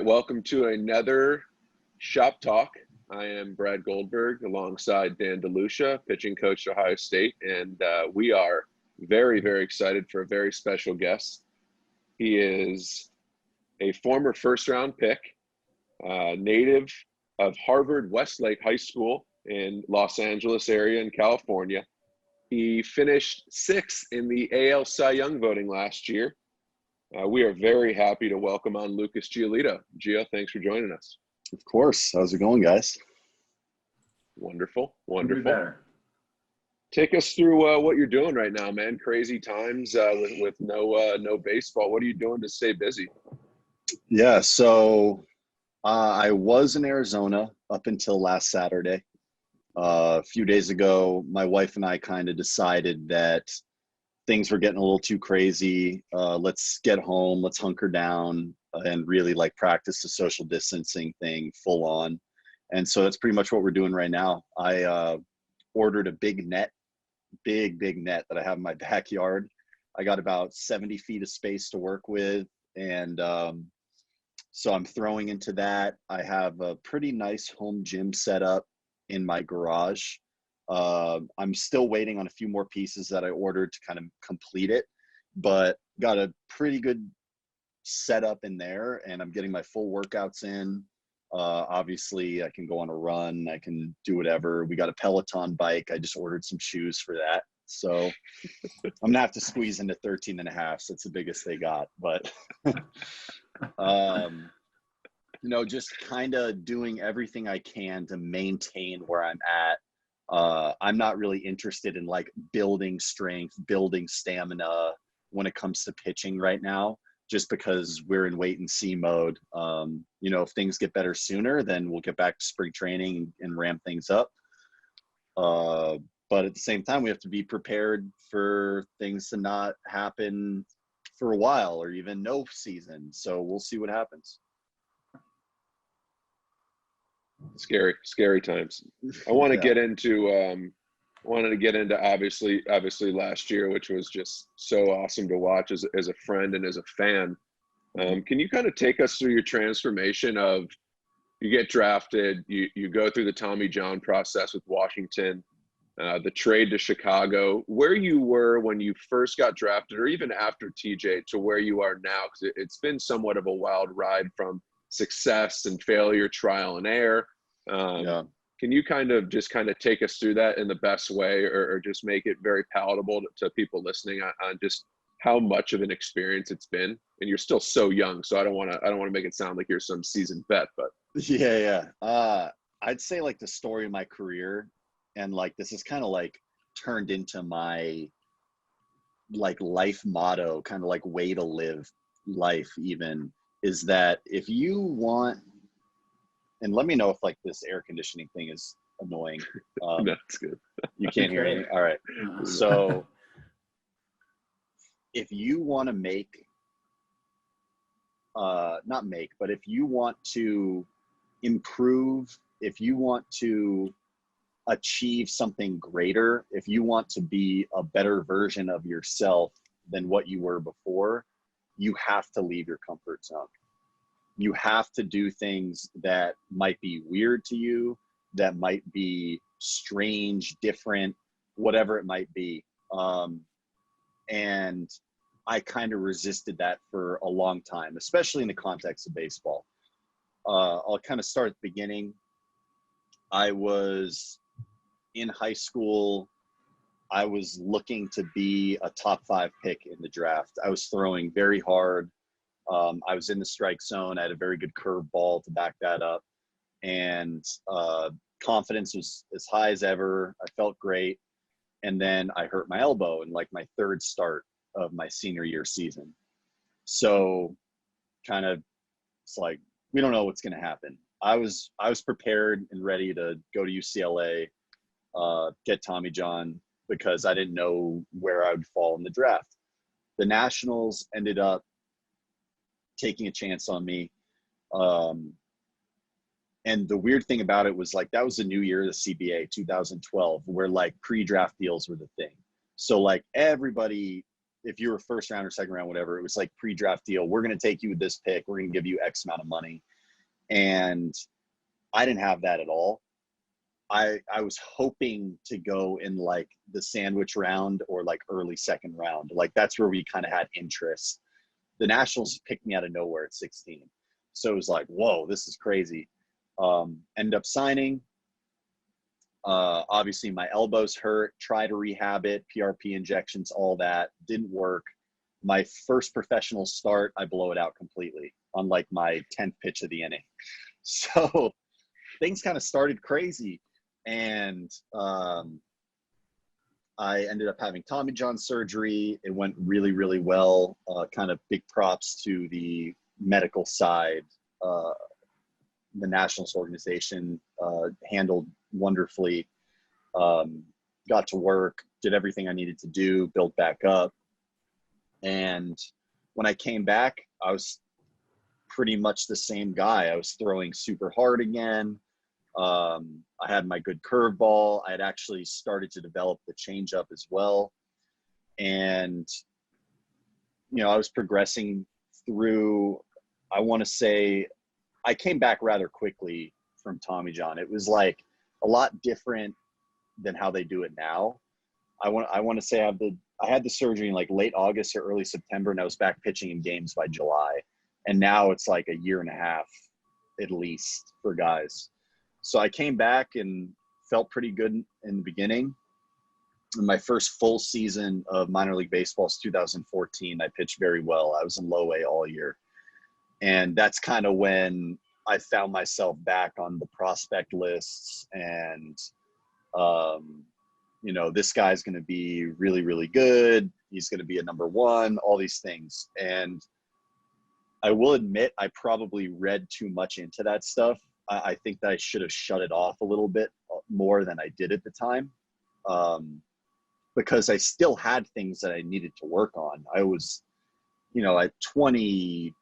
right, welcome to another Shop Talk. I am Brad Goldberg alongside Dan DeLucia, pitching coach at Ohio State, and we are very, very excited for a very special guest. He is a former first-round pick, native of Harvard-Westlake High School in Los Angeles area in California. He finished sixth in the AL Cy Young voting last year. We are very happy to welcome on Lucas Giolito. Gio, thanks for joining us. Of course. How's it going, guys? Wonderful, wonderful. Take us through what you're doing right now, man. Crazy times with no baseball. What are you doing to stay busy? Yeah, so I was in Arizona up until last Saturday. A few days ago, my wife and I kind of decided that things were getting a little too crazy. Let's get home, let's hunker down and really practice the social distancing thing full on. And so that's pretty much what we're doing right now. I ordered a big net that I have in my backyard. I got about 70 feet of space to work with. And so I'm throwing into that. I have a pretty nice home gym set up in my garage. I'm still waiting on a few more pieces that I ordered to kind of complete it, but got a pretty good setup in there, and I'm getting my full workouts in. Obviously I can go on a run, I can do whatever. We got a Peloton bike. I just ordered some shoes for that. So I'm gonna have to squeeze into 13 and a half. So it's the biggest they got, but just kind of doing everything I can to maintain where I'm at. I'm not really interested in building strength, building stamina when it comes to pitching right now, just because we're in wait and see mode. If things get better sooner, then we'll get back to spring training and ramp things up. But at the same time, we have to be prepared for things to not happen for a while or even no season. So we'll see what happens. Scary times. I want to get into obviously last year, which was just so awesome to watch as a friend and as a fan. Can you kind of take us through your transformation of, you get drafted, you go through the Tommy John process with Washington, the trade to Chicago, where you were when you first got drafted, or even after TJ, to where you are now, because it's been somewhat of a wild ride from success and failure, trial and error. Can you kind of take us through that in the best way, or just make it very palatable to people listening on just how much of an experience it's been? And you're still so young, so I don't want to make it sound like you're some seasoned vet, but I'd say the story of my career, and this is kind of turned into my life motto, kind of way to live life, even, is that if you want, and let me know if this air conditioning thing is annoying. That's good. You can't hear anything. All right. So if you want to but if you want to improve, if you want to achieve something greater, if you want to be a better version of yourself than what you were before, you have to leave your comfort zone. You have to do things that might be weird to you, that might be strange, different, whatever it might be. And I kind of resisted that for a long time, especially in the context of baseball. I'll kind of start at the beginning. I was in high school. I was looking to be a top 5 pick in the draft. I was throwing very hard. I was in the strike zone. I had a very good curve ball to back that up. And confidence was as high as ever. I felt great. And then I hurt my elbow in my third start of my senior year season. So kind of, it's we don't know what's going to happen. I was prepared and ready to go to UCLA, get Tommy John, because I didn't know where I would fall in the draft. The Nationals ended up taking a chance on me. And the weird thing about it was that was the new year of the CBA, 2012, where pre-draft deals were the thing. So everybody, if you were first round or second round, whatever, it was pre-draft deal. We're going to take you with this pick. We're going to give you X amount of money. And I didn't have that at all. I was hoping to go in like the sandwich round or like early second round. Like that's where we kind of had interest. The Nationals picked me out of nowhere at 16. So it was like, whoa, this is crazy. Ended up signing. Obviously my elbow's hurt, try to rehab it, PRP injections, all that didn't work. My first professional start, I blow it out completely on like my 10th pitch of the inning. So things kind of started crazy. And I ended up having Tommy John surgery. It went really, really well. Kind of big props to the medical side. The Nationals organization handled wonderfully. Got to work, did everything I needed to do, built back up. And when I came back, I was pretty much the same guy. I was throwing super hard again. I had my good curveball. I had actually started to develop the changeup as well. And, you know, I was progressing through, I want to say, I came back rather quickly from Tommy John. It was like a lot different than how they do it now. I want to say I had the surgery in like late August or early September, and I was back pitching in games by July. And now it's like a year and a half at least for guys. So I came back and felt pretty good in the beginning. In my first full season of minor league baseball is 2014. I pitched very well. I was in low A all year. And that's kind of when I found myself back on the prospect lists and, you know, this guy's going to be really, really good. He's going to be a number one, all these things. And I will admit, I probably read too much into that stuff. I think that I should have shut it off a little bit more than I did at the time, because I still had things that I needed to work on. I was, you know, at 20,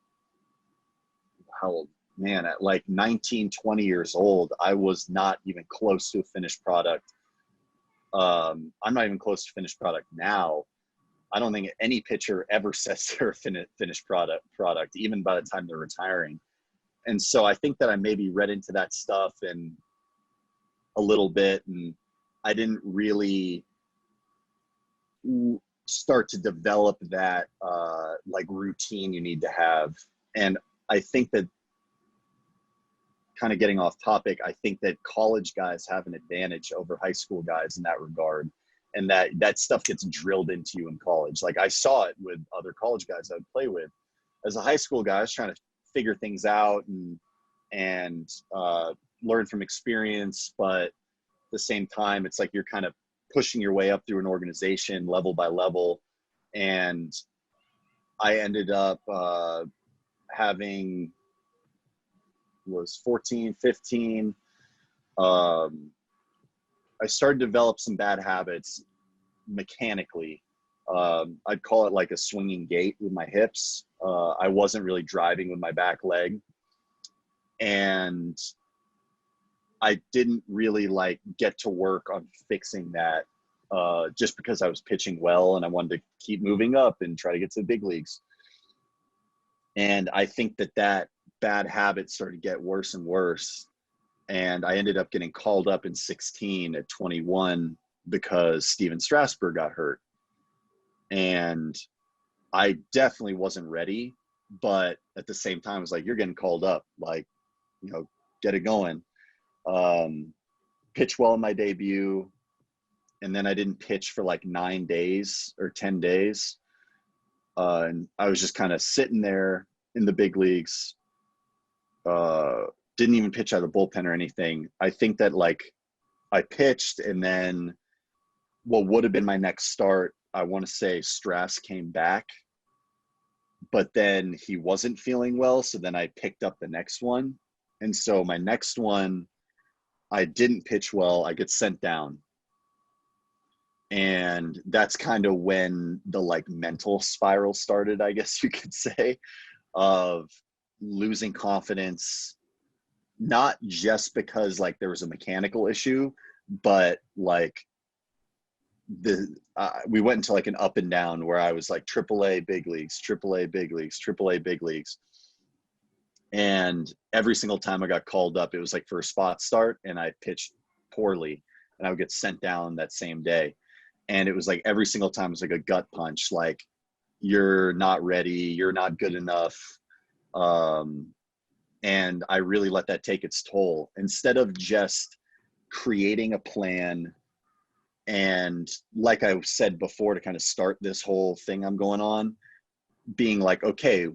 how old? Man, at like 19, 20 years old, I was not even close to a finished product. I'm not even close to finished product now. I don't think any pitcher ever says they're a finished product, even by the time they're retiring. And so I think that I maybe read into that stuff and a little bit, and I didn't really start to develop that like routine you need to have. And I think that, kind of getting off topic, I think that college guys have an advantage over high school guys in that regard. And that stuff gets drilled into you in college. Like I saw it with other college guys I would play with. As a high school guy, I was trying to figure things out and learn from experience. But at the same time, it's like you're kind of pushing your way up through an organization level by level. And I ended up having, was 14, 15. I started to develop some bad habits mechanically. I'd call it like a swinging gait with my hips. I wasn't really driving with my back leg. And I didn't really like get to work on fixing that just because I was pitching well and I wanted to keep moving up and try to get to the big leagues. And I think that bad habit started to get worse and worse. And I ended up getting called up in 16 at 21 because Steven Strasburg got hurt. And I definitely wasn't ready, but at the same time, I was like, you're getting called up, like, you know, get it going. Pitch well in my debut. And then I didn't pitch for like 9 days or 10 days. And I was just kind of sitting there in the big leagues. Didn't even pitch out of the bullpen or anything. I think that like I pitched, and then what would have been my next start, I want to say Strass came back, but then he wasn't feeling well. So then I picked up the next one. And so my next one, I didn't pitch well. I get sent down. And that's kind of when the like mental spiral started, I guess you could say, of losing confidence, not just because like there was a mechanical issue, but like we went into like an up and down where I was like AAA big leagues, AAA big leagues, AAA big leagues. And every single time I got called up, it was like for a spot start, and I pitched poorly, and I would get sent down that same day. And it was like every single time it was like a gut punch, like, you're not ready, you're not good enough. And I really let that take its toll. Instead of just creating a plan, and like I said before, to kind of start this whole thing I'm going on, being like, okay,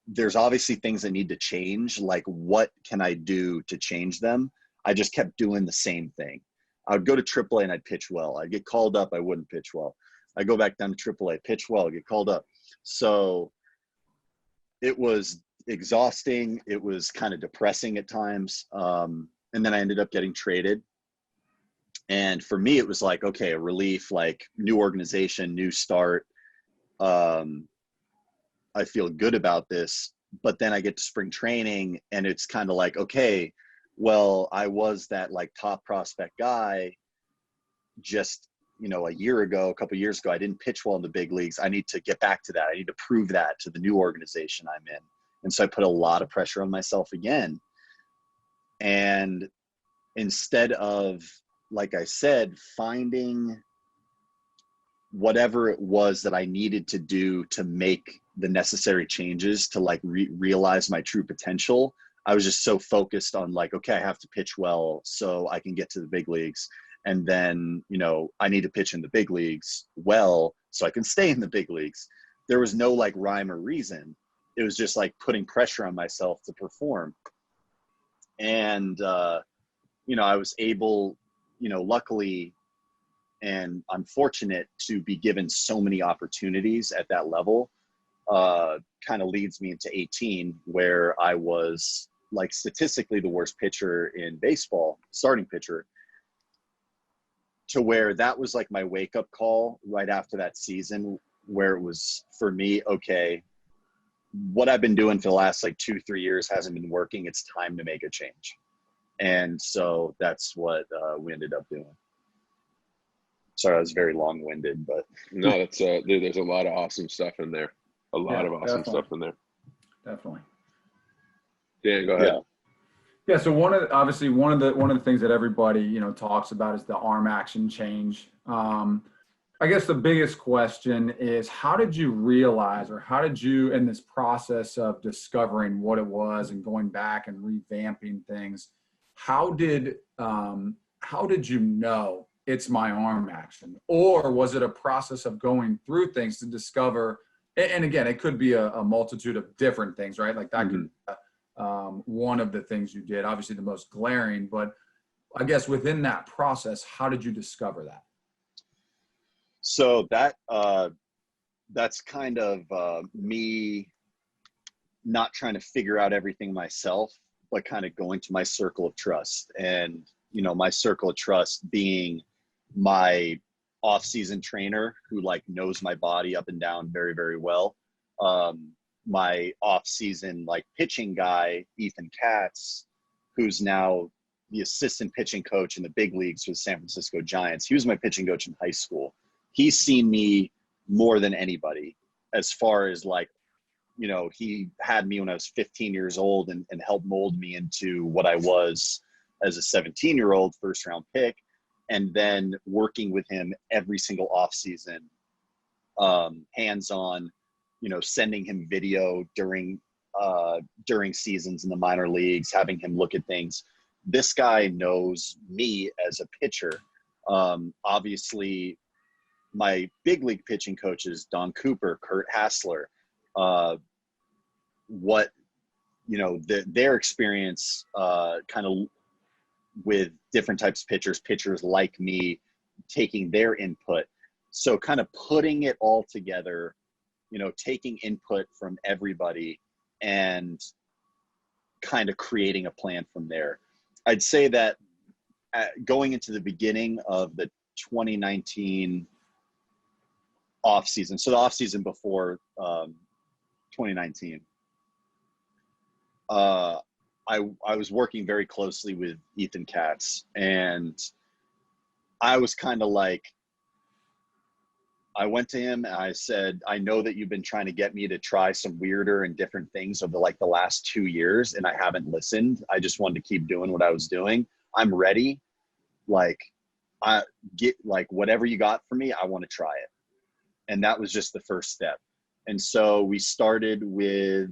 there's obviously things that need to change. Like, what can I do to change them? I just kept doing the same thing. I would go to AAA and I'd pitch well. I'd get called up, I wouldn't pitch well. I go back down to AAA, pitch well, get called up. So it was exhausting. It was kind of depressing at times. And then I ended up getting traded. And for me, it was like, okay, a relief, like new organization, new start. I feel good about this. But then I get to spring training, and it's kind of like, okay, well, I was that like top prospect guy just, a year ago, a couple of years ago. I didn't pitch well in the big leagues. I need to get back to that. I need to prove that to the new organization I'm in. And so I put a lot of pressure on myself again. And instead of, like I said, finding whatever it was that I needed to do to make the necessary changes to like realize my true potential, I was just so focused on like, okay, I have to pitch well so I can get to the big leagues. And then, I need to pitch in the big leagues well so I can stay in the big leagues. There was no like rhyme or reason. It was just like putting pressure on myself to perform. And, I was able, luckily, and I'm fortunate to be given so many opportunities at that level. Kind of leads me into 18, where I was like statistically the worst pitcher in baseball, starting pitcher, to where that was like my wake up call right after that season, where it was for me, okay, what I've been doing for the last like 2-3 years hasn't been working. It's time to make a change. And so that's what we ended up doing. Sorry, I was very long-winded, but no, that's dude, there's a lot of awesome stuff in there. A lot of awesome stuff in there. Definitely. Dan, go ahead. Yeah. So one of the things that everybody talks about is the arm action change. I guess the biggest question is, how did you realize, or how did you, in this process of discovering what it was and going back and revamping things, how did you know it's my arm action? Or was it a process of going through things to discover, and again, it could be a multitude of different things, right? Like that could be one of the things you did, obviously the most glaring, but I guess within that process, how did you discover that? So that's kind of me not trying to figure out everything myself, but kind of going to my circle of trust. And, my circle of trust being my off-season trainer, who like knows my body up and down very, very well. My off-season like pitching guy, Ethan Katz, who's now the assistant pitching coach in the big leagues with San Francisco Giants. He was my pitching coach in high school. He's seen me more than anybody, as far as like, he had me when I was 15 years old and helped mold me into what I was as a 17-year-old first-round pick. And then working with him every single offseason, hands-on, sending him video during seasons in the minor leagues, having him look at things. This guy knows me as a pitcher. Obviously, my big league pitching coaches, Don Cooper, Kurt Hassler, their experience kind of with different types of pitchers like me, taking their input. So kind of putting it all together, taking input from everybody and kind of creating a plan from there. I'd say that going into the beginning of the 2019 off season, so the off season before 2019, I was working very closely with Ethan Katz, and I was kind of like, I went to him and I said, I know that you've been trying to get me to try some weirder and different things over like the last 2 years, and I haven't listened. I just wanted to keep doing what I was doing. I'm ready. Like, I get like whatever you got for me, I want to try it. And that was just the first step. And so we started with,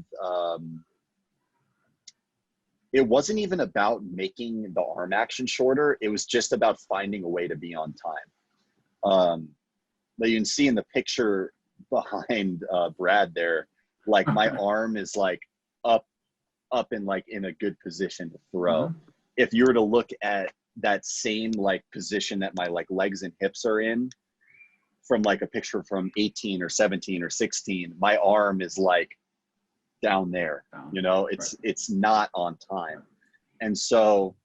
it wasn't even about making the arm action shorter. It was just about finding a way to be on time. That you can see in the picture behind Brad there, like my arm is like up and like in a good position to throw. Mm-hmm. If you were to look at that same like position that my like legs and hips are in from like a picture from 18 or 17 or 16, my arm is like down there, you know, it's not on time. And so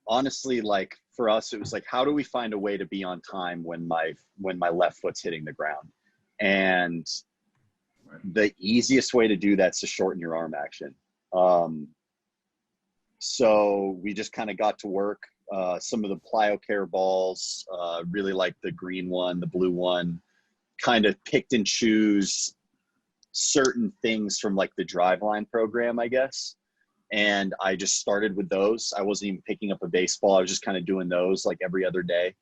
honestly, like for us, it was like, how do we find a way to be on time when my left foot's hitting the ground? And the easiest way to do that's to shorten your arm action. So we just kind of got to work. Some of the PlyoCare balls, really like the green one, the blue one, kind of picked and choose certain things from like the Driveline program, I guess. And I just started with those. I wasn't even picking up a baseball. I was just kind of doing those like every other day.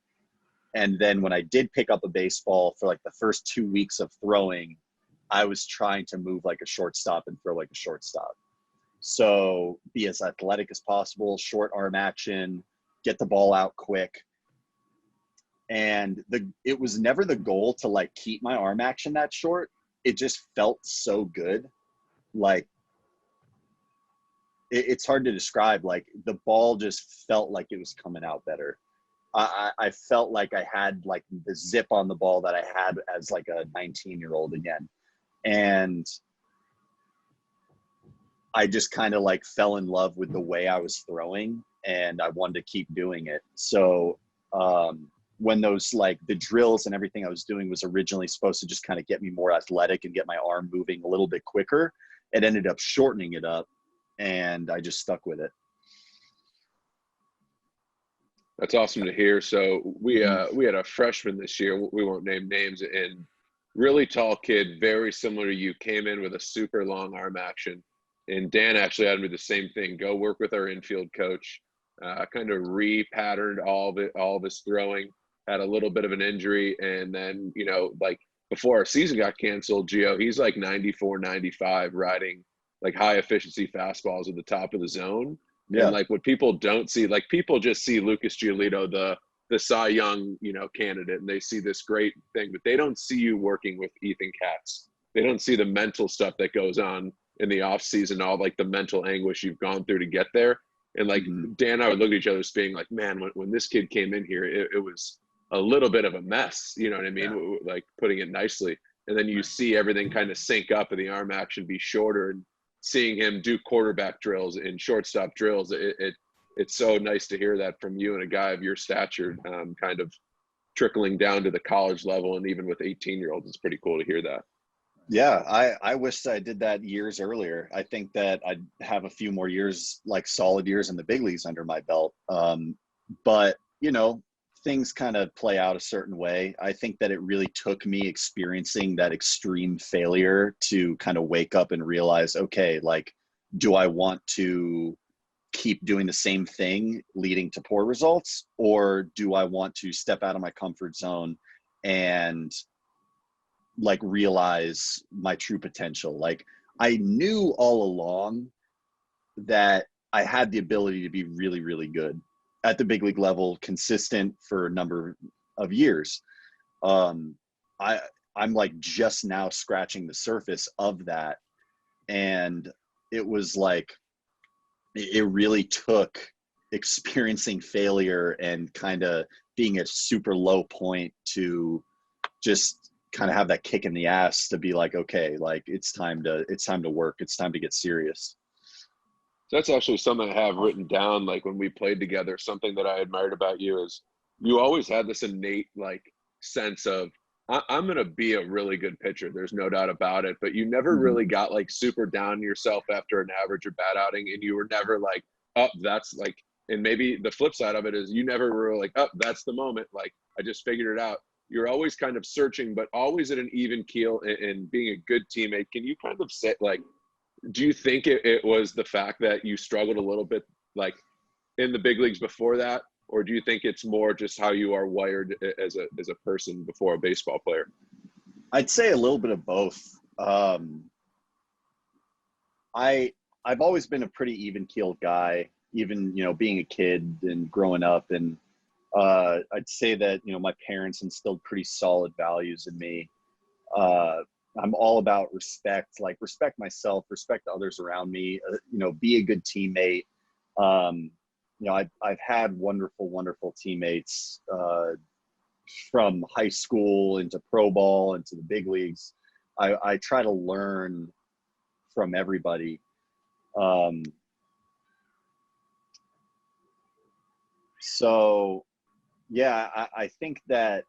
And then when I did pick up a baseball for like the first 2 weeks of throwing, I was trying to move like a shortstop and throw like a shortstop. So be as athletic as possible, short arm action, get the ball out quick. And it was never the goal to like keep my arm action that short. It just felt so good. Like it's hard to describe. Like the ball just felt like it was coming out better. I felt like I had like the zip on the ball that I had as like a 19-year-old again. And I just kind of like fell in love with the way I was throwing, and I wanted to keep doing it. So when those like the drills and everything I was doing was originally supposed to just kind of get me more athletic and get my arm moving a little bit quicker, it ended up shortening it up, and I just stuck with it. That's awesome to hear. So we had a freshman this year. We won't name names, and really tall kid, very similar to you, came in with a super long arm action. And Dan actually had me the same thing. Go work with our infield coach. Kind of re-patterned all of his throwing. Had a little bit of an injury, and then like before our season got canceled, Gio, he's like 94, 95, riding like high efficiency fastballs at the top of the zone. Yeah. And like what people don't see, like people just see Lucas Giolito, the Cy Young, candidate, and they see this great thing, but they don't see you working with Ethan Katz. They don't see the mental stuff that goes on in the off season, all like the mental anguish you've gone through to get there. And like Dan and I would look at each other as being like, man, when this kid came in here, it was a little bit of a mess, you know what I mean? Yeah. Like putting it nicely. And then you see everything kind of sync up and the arm action be shorter, and seeing him do quarterback drills and shortstop drills, it's so nice to hear that from you and a guy of your stature, kind of trickling down to the college level. And even with 18-year-olds, it's pretty cool to hear that. Yeah, I wish I did that years earlier. I think that I'd have a few more years, like solid years in the big leagues under my belt. But, things kind of play out a certain way. I think that it really took me experiencing that extreme failure to kind of wake up and realize, okay, like, do I want to keep doing the same thing leading to poor results? Or do I want to step out of my comfort zone and like realize my true potential? Like I knew all along that I had the ability to be really, really good at the big league level, consistent for a number of years. I'm like just now scratching the surface of that. And it was like, it really took experiencing failure and kind of being at super low point to just kind of have that kick in the ass to be like, okay, like it's time to work. It's time to get serious. That's actually something I have written down. Like when we played together, something that I admired about you is you always had this innate like sense of I'm going to be a really good pitcher. There's no doubt about it. But you never really got like super down on yourself after an average or bad outing. And you were never like, oh, that's like, and maybe the flip side of it is you never were like, oh, that's the moment. Like I just figured it out. you're always kind of searching, but always at an even keel and being a good teammate. Can you kind of say, like, do you think it was the fact that you struggled a little bit, like, in the big leagues before that? Or do you think it's more just how you are wired as a person before a baseball player? I'd say a little bit of both. I've always been a pretty even-keeled guy, even, being a kid and growing up. And I'd say that, my parents instilled pretty solid values in me. I'm all about respect, like respect myself, respect others around me, be a good teammate. I've had wonderful, wonderful teammates from high school into pro ball into the big leagues. I try to learn from everybody. So yeah, I think that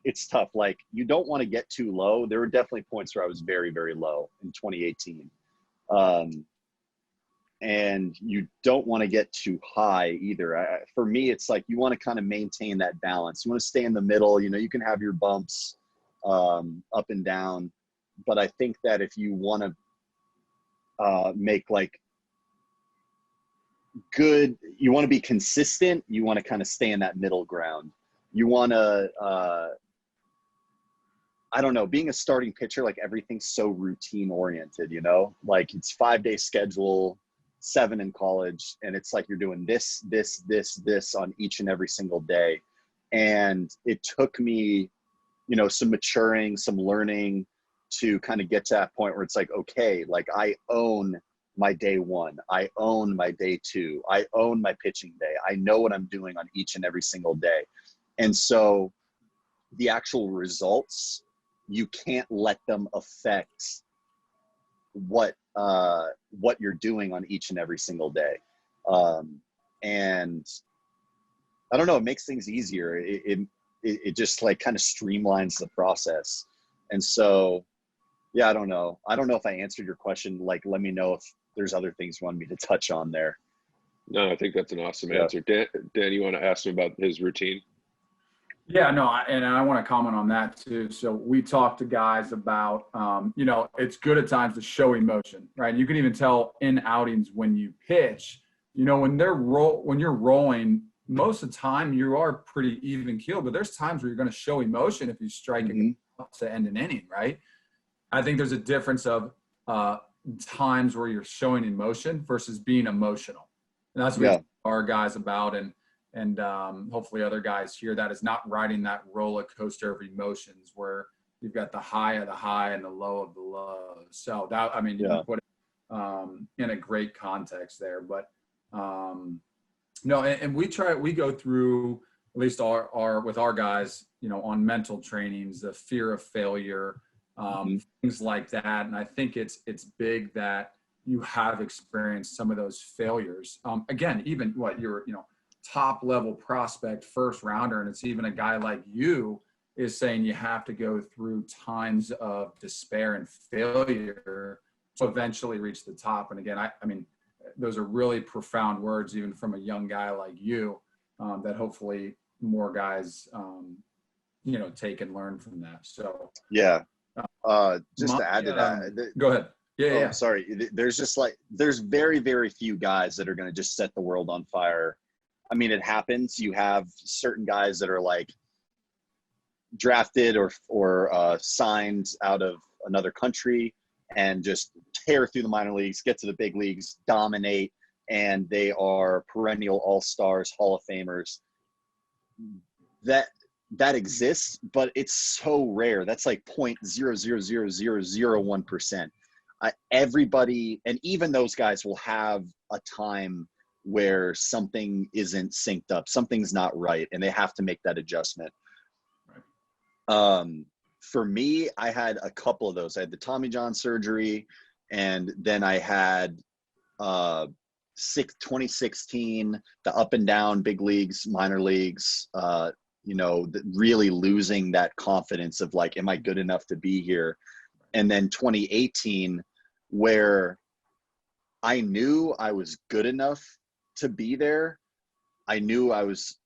it's tough. Like, you don't want to get too low. There were definitely points where I was very, very low in 2018. And you don't want to get too high either. For me, it's like you want to kind of maintain that balance. You want to stay in the middle. You can have your bumps up and down. But I think that if you want to make like good, you want to be consistent, you want to kind of stay in that middle ground. You want to, I don't know, being a starting pitcher, like everything's so routine oriented, like it's 5-day schedule, 7 in college. And it's like, you're doing this on each and every single day. And it took me, some maturing, some learning to kind of get to that point where it's like, okay, like I own my day 1, I own my day 2, I own my pitching day. I know what I'm doing on each and every single day. And so the actual results, you can't let them affect what you're doing on each and every single day. And I don't know, it makes things easier. It just like kind of streamlines the process. And so, yeah, I don't know if I answered your question. Like, let me know if there's other things you want me to touch on there. No, I think that's an awesome answer. Dan, you want to ask him about his routine? Yeah, no, and I want to comment on that too. So we talk to guys about, it's good at times to show emotion, right? You can even tell in outings when you pitch, when you're rolling, most of the time you are pretty even keeled, but there's times where you're going to show emotion if you strike to end an inning, right? I think there's a difference of times where you're showing emotion versus being emotional, and that's what our guys about, and hopefully other guys hear that, is not riding that roller coaster of emotions where you've got the high of the high and the low of the low. So that, you put it in a great context there. But no, and we go through, at least with our guys, on mental trainings, the fear of failure, things like that. And I think it's big that you have experienced some of those failures. Again, even you're, top level prospect, first rounder, and it's even a guy like you is saying you have to go through times of despair and failure to eventually reach the top. And again, I mean, those are really profound words, even from a young guy like you, that hopefully more guys, take and learn from that. So yeah, just to add to that, go ahead. Yeah. Sorry. There's very, very few guys that are going to just set the world on fire. I mean, it happens. You have certain guys that are like drafted or signed out of another country and just tear through the minor leagues, get to the big leagues, dominate, and they are perennial all-stars, Hall of Famers. That exists, but it's so rare. That's like 0.00001%. Everybody, and even those guys, will have a time where something isn't synced up, something's not right, and they have to make that adjustment. Right. For me, I had a couple of those. I had the Tommy John surgery, and then I had 2016, the up and down, big leagues, minor leagues, really losing that confidence of like, am I good enough to be here? And then 2018, where I knew I was good enough to be there. I knew I was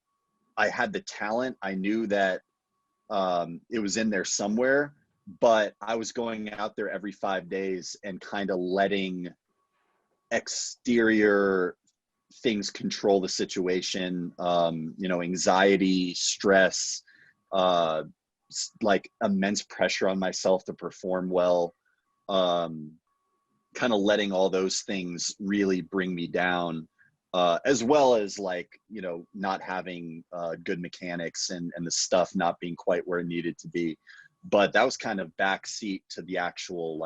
I had the talent. I knew that it was in there somewhere, but I was going out there every 5 days and kind of letting exterior things control the situation. Anxiety, stress, like immense pressure on myself to perform well. Kind of letting all those things really bring me down, as well as not having good mechanics and the stuff not being quite where it needed to be. But that was kind of backseat to the actual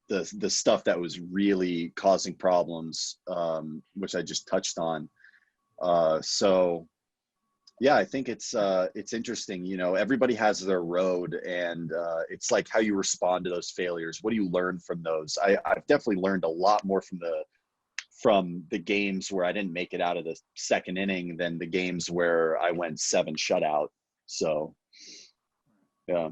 the stuff that was really causing problems, which I just touched on. So yeah, I think it's interesting. Everybody has their road, and it's like how you respond to those failures. What do you learn from those? I've definitely learned a lot more from the games where I didn't make it out of the second inning than the games where I went 7 shutout. So yeah.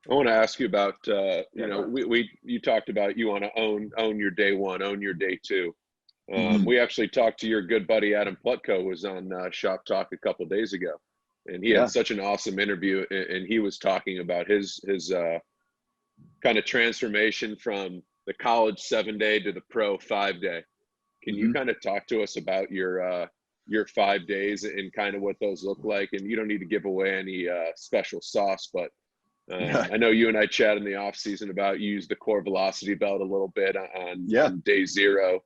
I want to ask you about, you talked about you want to own your day one, own your day two. We actually talked to your good buddy Adam Plutko, was on Shop Talk a couple of days ago, and he had such an awesome interview, and he was talking about his kind of transformation from the college 7-day to the pro 5-day. Can you kind of talk to us about your 5 days and kind of what those look like? And you don't need to give away any special sauce, but I know you and I chatted in the off season about you use the core velocity belt a little bit on day 0.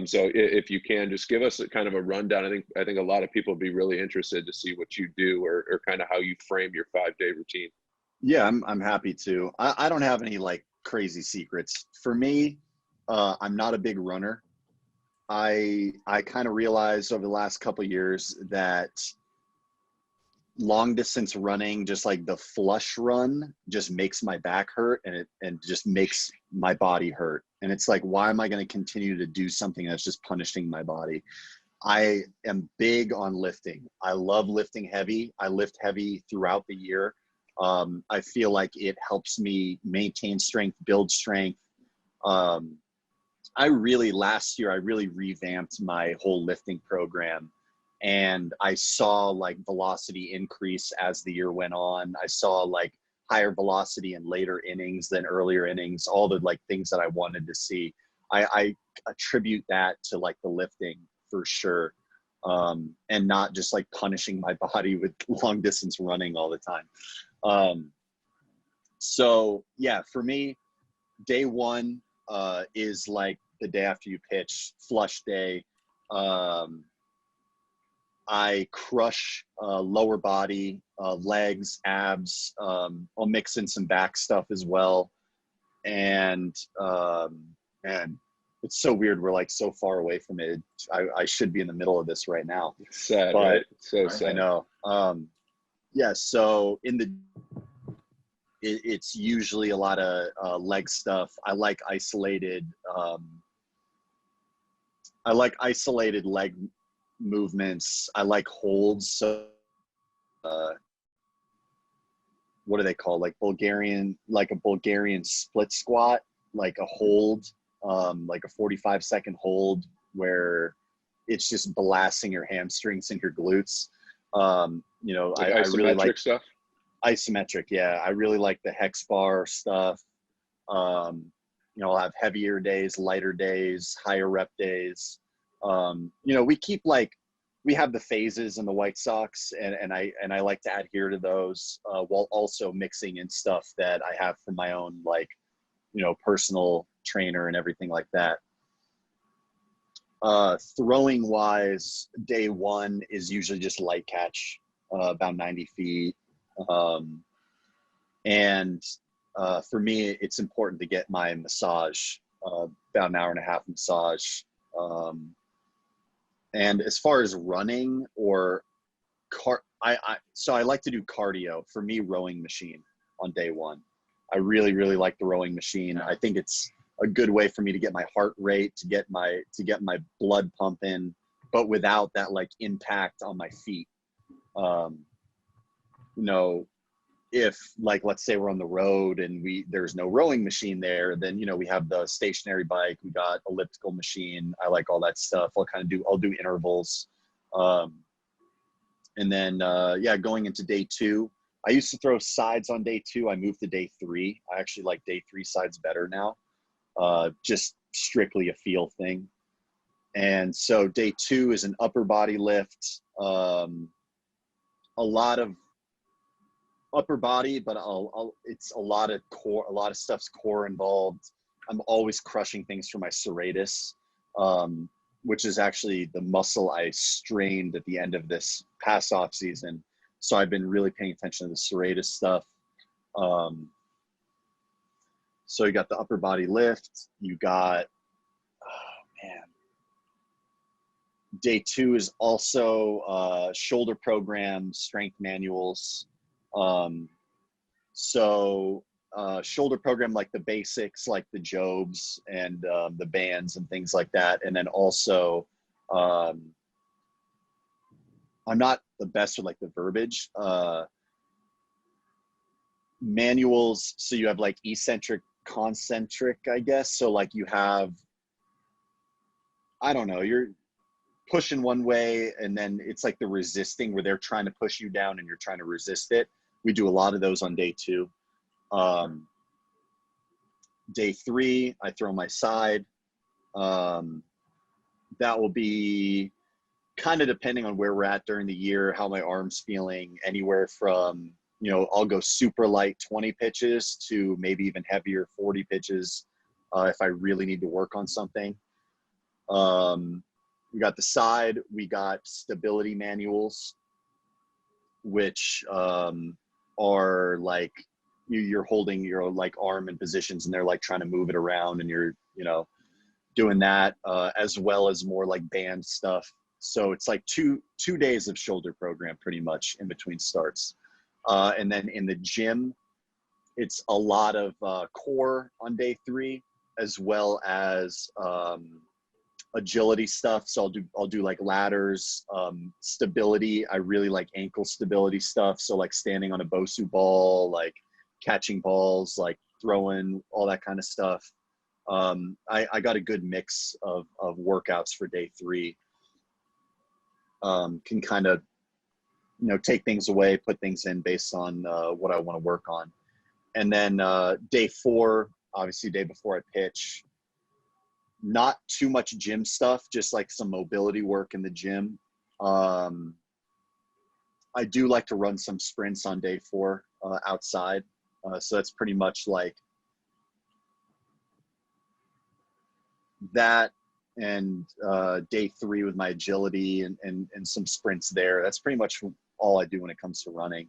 So if you can just give us a kind of a rundown, I think a lot of people would be really interested to see what you do or kind of how you frame your 5-day routine. Yeah, I'm happy to. I don't have any crazy secrets. For me, I'm not a big runner. I kind of realized over the last couple of years that long distance running, just like the flush run, just makes my back hurt, and just makes my body hurt. And it's like, why am I going to continue to do something that's just punishing my body? I am big on lifting. I love lifting heavy. I lift heavy throughout the year. I feel like it helps me maintain strength, build strength. Last year, I really revamped my whole lifting program, and I saw velocity increase as the year went on. I saw higher velocity in later innings than earlier innings, all the things that I wanted to see. I attribute that to the lifting for sure. And not just punishing my body with long distance running all the time. So yeah, for me, day one is the day after you pitch, flush day. I crush lower body, legs, abs. I'll mix in some back stuff as well. And it's so weird. We're so far away from it. I should be in the middle of this right now. Sad, but right? So sad. I know. Yeah. So it's usually a lot of leg stuff. I like isolated leg movements. I like holds. So what are they called? A Bulgarian split squat, a hold, a 45-second hold where it's just blasting your hamstrings and your glutes. I really like stuff. Isometric. Yeah. I really like the hex bar stuff. I'll have heavier days, lighter days, higher rep days. We have the phases in the White Sox, and I like to adhere to those while also mixing in stuff that I have from my own personal trainer and everything like that. Throwing wise, day one is usually just light catch, about 90 feet. And for me, it's important to get my massage, about an hour and a half massage. And as far as running or so I like to do cardio. For me, rowing machine on day one. I really, really like the rowing machine. I think it's a good way for me to get my heart rate, to get my blood pumping, but without that impact on my feet. if like, let's say we're on the road and there's no rowing machine there, then, we have the stationary bike, we got elliptical machine. I like all that stuff. I'll do intervals. And then, going into day 2, I used to throw sides on day 2. I moved to day 3. I actually like day 3 sides better now. Just strictly a feel thing. And so day 2 is an upper body lift. A lot of upper body, but it's a lot of core, a lot of stuff's core involved. I'm always crushing things for my serratus, which is actually the muscle I strained at the end of this past off season. So I've been really paying attention to the serratus stuff. So you got the upper body lift, you got, day 2 is also shoulder program, strength manuals. Shoulder program, like the basics, like the jobs and the bands and things like that. And then also, I'm not the best with like the verbiage, manuals. So you have like eccentric, concentric, I guess. So like you have, I don't know, you're pushing one way and then it's like the resisting where they're trying to push you down and you're trying to resist it. We do a lot of those on day 2. Day 3, I throw my side. That will be kind of depending on where we're at during the year, how my arm's feeling, anywhere from, I'll go super light 20 pitches to maybe even heavier 40 pitches if I really need to work on something. We got the side, we got stability manuals, which are like you're holding your like arm in positions and they're like trying to move it around and you're, doing that as well as more like band stuff. So it's like two days of shoulder program pretty much in between starts. And then in the gym, it's a lot of core on day 3, as well as agility stuff. So I'll do like ladders, stability. I really like ankle stability stuff. So like standing on a Bosu ball, like catching balls, like throwing, all that kind of stuff. I got a good mix of workouts for day 3. Can kind of, take things away, put things in based on what I want to work on. And then day 4, obviously day before I pitch, not too much gym stuff, just like some mobility work in the gym. I do like to run some sprints on day 4 outside. So that's pretty much like that, and day 3 with my agility and some sprints there. That's pretty much all I do when it comes to running.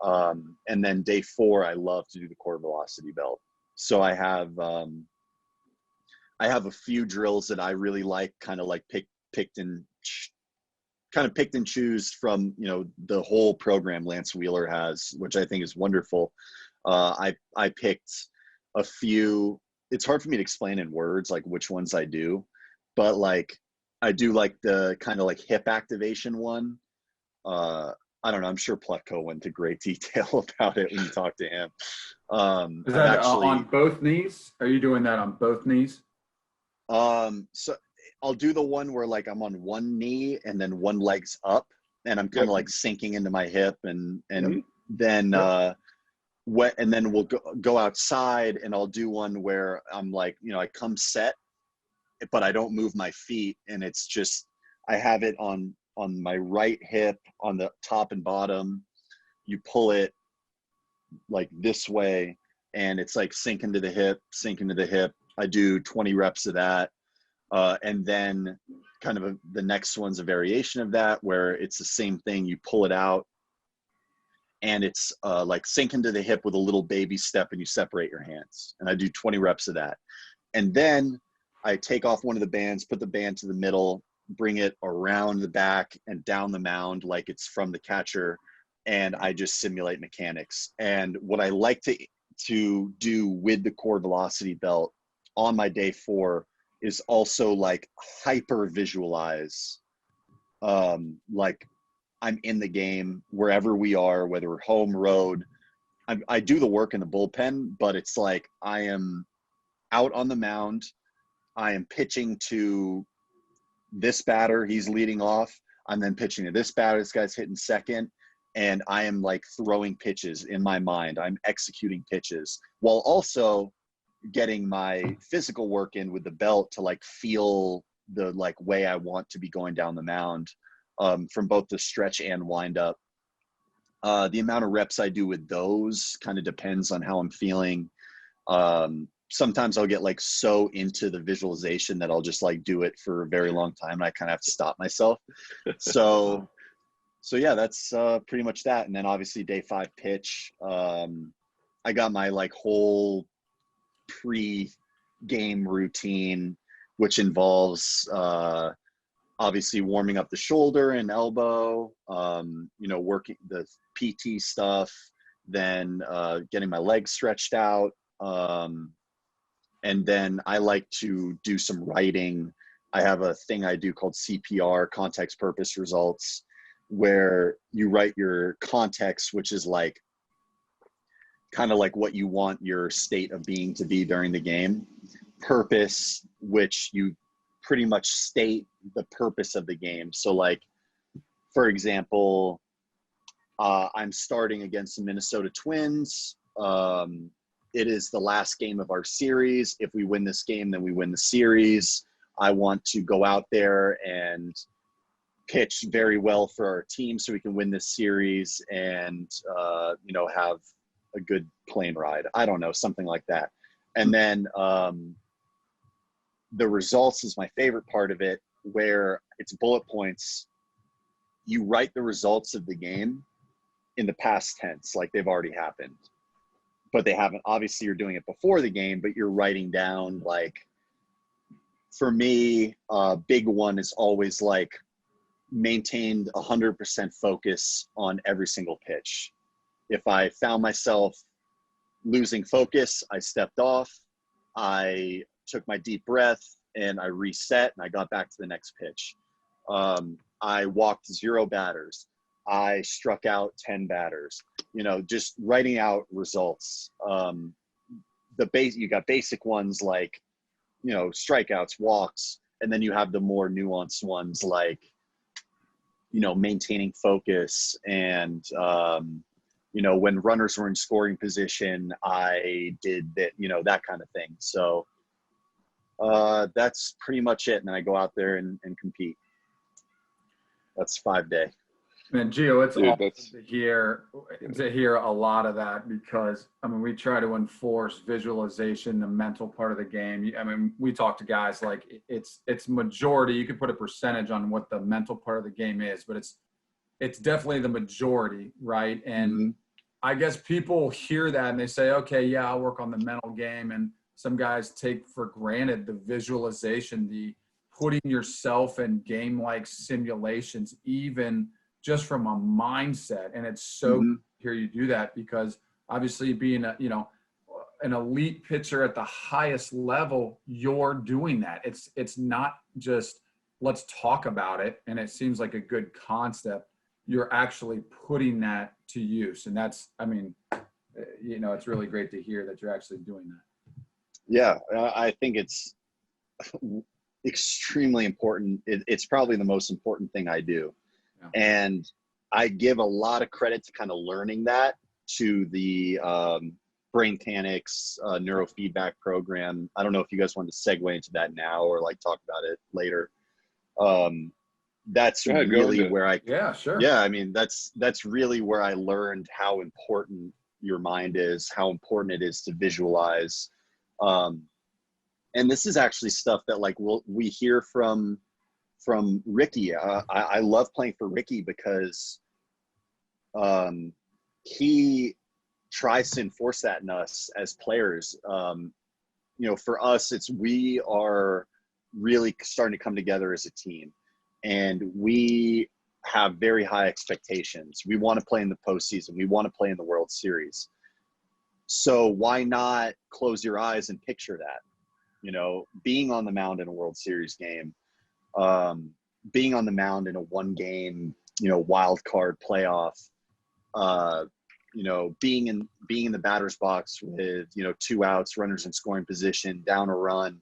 And then day 4, I love to do the core velocity belt. So I have a few drills that I really like, kind of like picked and choose from, the whole program Lance Wheeler has, which I think is wonderful. I picked a few. It's hard for me to explain in words, like which ones I do, but like I do like the kind of like hip activation one. I don't know. I'm sure Plutko went into great detail about it when you talk to him. Is that on both knees? Are you doing that on both knees? So I'll do the one where like I'm on one knee and then one leg's up and I'm kind of like sinking into my hip and then and then we'll go outside and I'll do one where I'm like, I come set, but I don't move my feet, and it's just, I have it on my right hip on the top and bottom. You pull it like this way and it's like sink into the hip. I do 20 reps of that. And then kind of the next one's a variation of that where it's the same thing. You pull it out and it's like sink into the hip with a little baby step and you separate your hands. And I do 20 reps of that. And then I take off one of the bands, put the band to the middle, bring it around the back and down the mound like it's from the catcher. And I just simulate mechanics. And what I like to do with the core velocity belt on my day 4 is also like hyper visualize, like I'm in the game wherever we are, whether we're home, road, I do the work in the bullpen, but it's like I am out on the mound. I am pitching to this batter. He's leading off. I'm then pitching to this batter. This guy's hitting second. And I am like throwing pitches in my mind. I'm executing pitches while also getting my physical work in with the belt to like feel the like way I want to be going down the mound, from both the stretch and wind up. The amount of reps I do with those kind of depends on how I'm feeling. Sometimes I'll get like so into the visualization that I'll just like do it for a very long time and I kind of have to stop myself. So yeah, that's pretty much that. And then obviously day 5 pitch. I got my like whole pre-game routine, which involves obviously warming up the shoulder and elbow, working the PT stuff, then getting my legs stretched out. And then I like to do some writing. I have a thing I do called CPR, context purpose results, where you write your context, which is like kind of like what you want your state of being to be during the game. Purpose, which you pretty much state the purpose of the game. So like, for example, I'm starting against the Minnesota Twins. It is the last game of our series. If we win this game, then we win the series. I want to go out there and pitch very well for our team so we can win this series and, have a good plane ride. I don't know, something like that. And then the results is my favorite part of it, where it's bullet points. You write the results of the game in the past tense, like they've already happened. But they haven't. Obviously, you're doing it before the game, but you're writing down, like, for me, a big one is always like maintained 100% focus on every single pitch. If I found myself losing focus, I stepped off, I took my deep breath, and I reset, and I got back to the next pitch. I walked 0 batters. I struck out 10 batters. Just writing out results. You got basic ones like, strikeouts, walks, and then you have the more nuanced ones like, maintaining focus and, when runners were in scoring position, I did that, that kind of thing. So that's pretty much it. And then I go out there and compete. That's 5-day. Man, Gio, it's Dude, awesome to hear a lot of that, because we try to enforce visualization, the mental part of the game. We talk to guys like it's majority. You could put a percentage on what the mental part of the game is, but it's definitely the majority, right? And I guess people hear that and they say, okay, yeah, I'll work on the mental game. And some guys take for granted the visualization, the putting yourself in game-like simulations, even just from a mindset. And it's so good to hear you do that, because obviously being an elite pitcher at the highest level, you're doing that. It's not just let's talk about it and it seems like a good concept. You're actually putting that to use. And that's, it's really great to hear that you're actually doing that. Yeah, I think it's extremely important. It's probably the most important thing I do. Yeah. And I give a lot of credit to kind of learning that to the BrainKanix neuro-feedback program. I don't know if you guys want to segue into that now or like talk about it later. That's really where yeah, sure. Yeah, that's really where I learned how important your mind is, how important it is to visualize. And this is actually stuff that like we hear from Ricky. I love playing for Ricky because he tries to enforce that in us as players. For us, we are really starting to come together as a team, and we have very high expectations. We want to play in the postseason. We want to play in the World Series. So why not close your eyes and picture that? Being on the mound in a World Series game, being on the mound in a 1-game, wild card playoff, being in the batter's box with, 2 outs, runners in scoring position, down a run,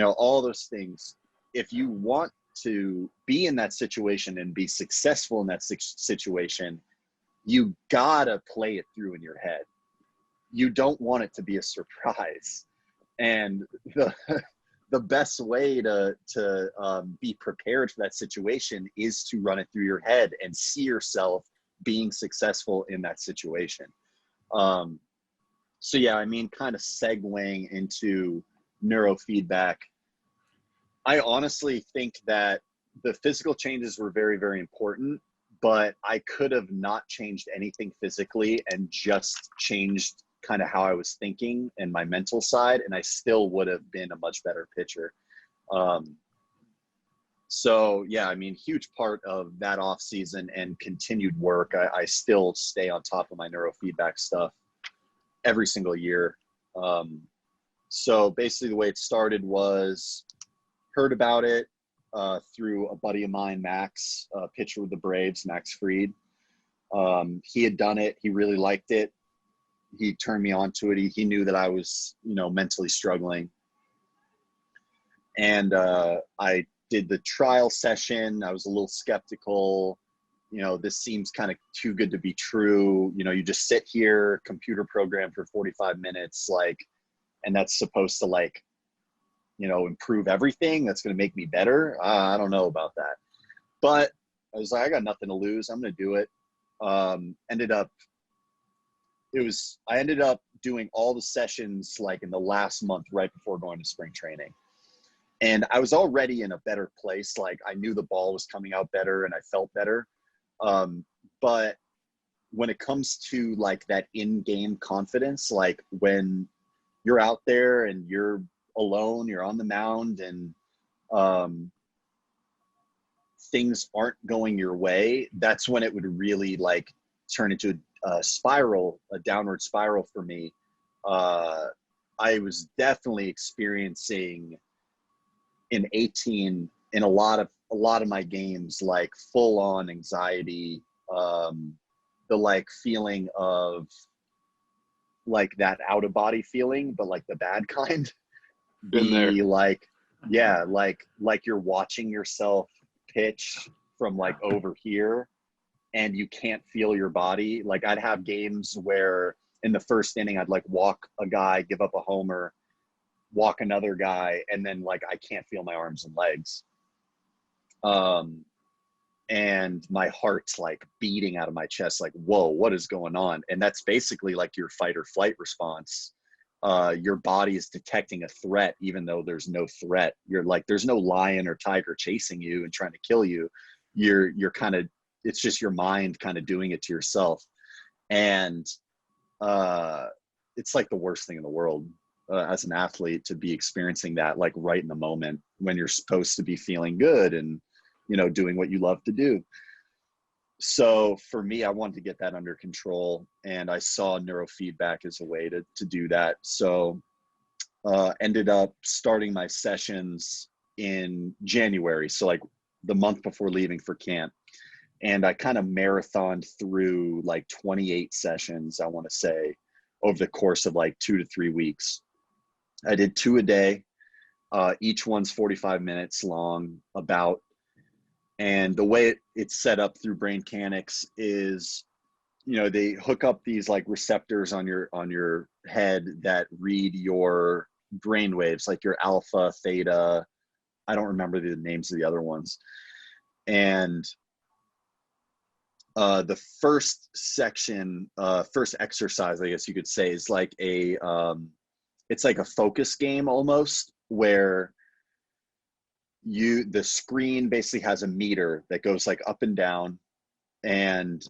all those things. If you want to be in that situation and be successful in that situation, you gotta play it through in your head. You don't want it to be a surprise. And the best way to be prepared for that situation is to run it through your head and see yourself being successful in that situation. So yeah, kind of segueing into neurofeedback, I honestly think that the physical changes were very, very important, but I could have not changed anything physically and just changed kind of how I was thinking and my mental side, and I still would have been a much better pitcher. So yeah, huge part of that off season and continued work. I still stay on top of my neurofeedback stuff every single year. So basically the way it started was heard about it through a buddy of mine, Max, pitcher with the Braves, Max Fried. He had done it. He really liked it. He turned me on to it. He knew that I was, mentally struggling. And I did the trial session. I was a little skeptical. This seems kind of too good to be true. You just sit here, computer program for 45 minutes, and that's supposed to improve everything. That's going to make me better. I don't know about that. But I was like, I got nothing to lose. I'm going to do it. I ended up doing all the sessions in the last month right before going to spring training. And I was already in a better place. I knew the ball was coming out better and I felt better. But when it comes to that in-game confidence, when you're out there and you're alone, you're on the mound, and things aren't going your way, that's when it would really turn into a downward spiral for me. I was definitely experiencing in 18 in a lot of my games full on anxiety, the feeling of that out of body feeling, but the bad kind. Been there. You're watching yourself pitch from over here and you can't feel your body. I'd have games where in the first inning I'd walk a guy, give up a homer, walk another guy, and then I can't feel my arms and legs. And my heart's beating out of my chest, whoa, what is going on? And that's basically your fight or flight response. Your body is detecting a threat, even though there's no threat. You're there's no lion or tiger chasing you and trying to kill you. You're kind of, it's just your mind kind of doing it to yourself. And it's the worst thing in the world as an athlete to be experiencing that right in the moment when you're supposed to be feeling good and doing what you love to do. So for me, I wanted to get that under control, and I saw neurofeedback as a way to do that. So ended up starting my sessions in January, so the month before leaving for camp. And I kind of marathoned through 28 sessions, I want to say, over the course of 2 to 3 weeks. I did 2 a day. Each one's 45 minutes long, about. And the way it's set up through BrainKanix is, they hook up these receptors on your head that read your brain waves, your alpha, theta. I don't remember the names of the other ones. And the first section, first exercise, I guess you could say, is it's a focus game almost, where the screen basically has a meter that goes up and down, and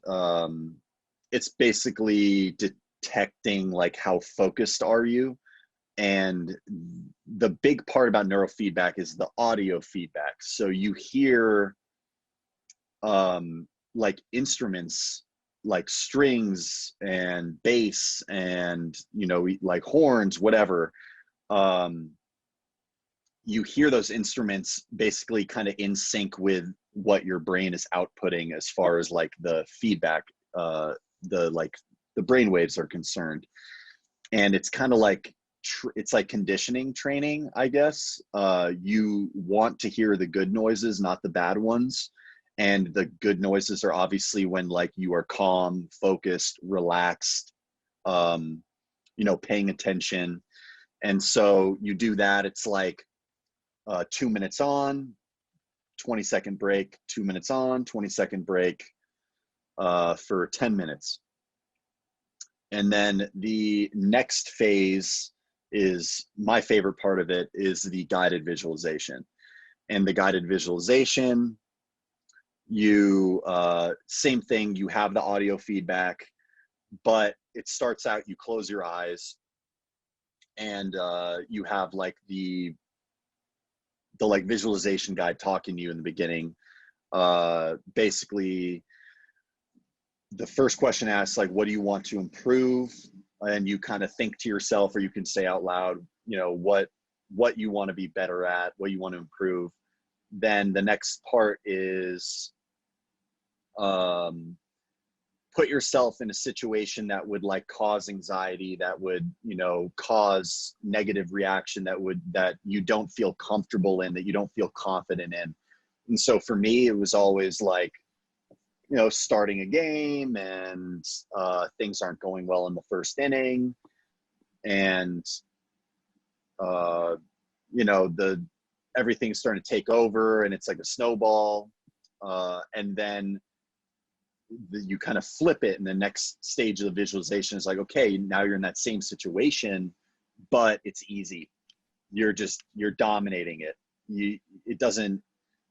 it's basically detecting how focused are you. And the big part about neurofeedback is the audio feedback. So you hear instruments strings and bass and horns, whatever. You hear those instruments basically kind of in sync with what your brain is outputting as far as the feedback, the the brain waves are concerned. And it's kind of like, it's like conditioning training, I guess. You want to hear the good noises, not the bad ones. And the good noises are obviously when like you are calm, focused, relaxed, paying attention. And so you do that. It's like 2 minutes on, 20-second break, 2 minutes on, 20-second break for 10 minutes. And then the next phase is, my favorite part of it is the guided visualization. And the guided visualization, you, same thing, you have the audio feedback, but it starts out, you close your eyes and you have like the like visualization guide talking to you in the beginning. Basically, the first question asks like, what do you want to improve? And you kind of think to yourself, or you can say out loud, what you want to be better at, what you want to improve. Then the next part is put yourself in a situation that would like cause anxiety, that would, cause negative reaction, that you don't feel comfortable in, that you don't feel confident in. And so for me, it was always like, starting a game and things aren't going well in the first inning. And, everything's starting to take over and it's like a snowball. And then you kind of flip it, and the next stage of the visualization is like, okay, now you're in that same situation, but it's easy. You're dominating it. It doesn't,